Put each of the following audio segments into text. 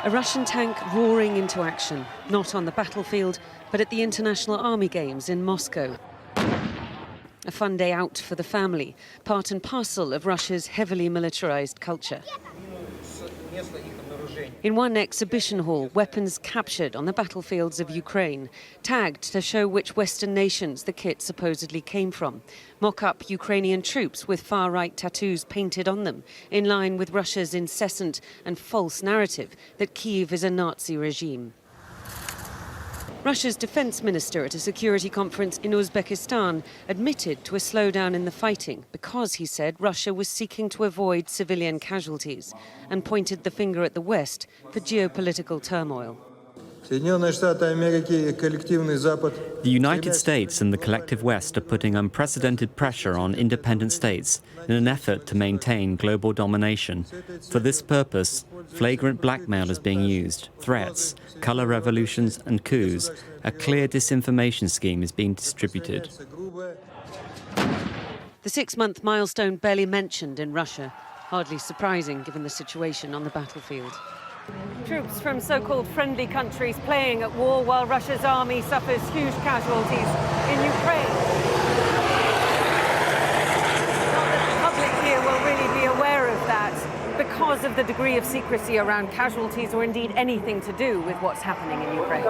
A Russian tank roaring into action, not on the battlefield, but at the International Army Games in Moscow. A fun day out for the family, part and parcel of Russia's heavily militarized culture. In one exhibition hall, weapons captured on the battlefields of Ukraine, tagged to show which Western nations the kit supposedly came from. Mock-up Ukrainian troops with far-right tattoos painted on them, in line with Russia's incessant and false narrative that Kyiv is a Nazi regime. Russia's defense minister at a security conference in Uzbekistan admitted to a slowdown in the fighting because, he said, Russia was seeking to avoid civilian casualties and pointed the finger at the West for geopolitical turmoil. The United States and the collective West are putting unprecedented pressure on independent states in an effort to maintain global domination. For this purpose, flagrant blackmail is being used, threats, color revolutions and coups. A clear disinformation scheme is being distributed. The 6-month milestone barely mentioned in Russia, hardly surprising given the situation on the battlefield. Troops from so-called friendly countries playing at war while Russia's army suffers huge casualties in Ukraine. Not that the public here will really be aware of that because of the degree of secrecy around casualties or indeed anything to do with what's happening in Ukraine.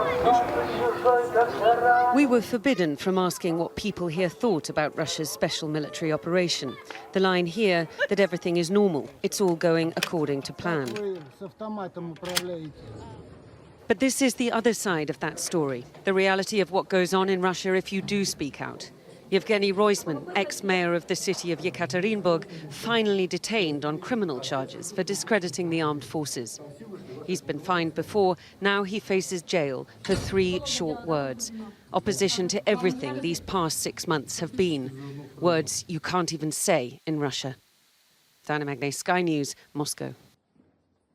We were forbidden from asking what people here thought about Russia's special military operation. The line here that everything is normal, it's all going according to plan. But this is the other side of that story, the reality of what goes on in Russia if you do speak out. Yevgeny Roisman, ex-mayor of the city of Yekaterinburg, finally detained on criminal charges for discrediting the armed forces. He's been fined before, now he faces jail for 3 short words. Opposition to everything these past 6 months have been. Words you can't even say in Russia. Diana Magnay, Sky News, Moscow.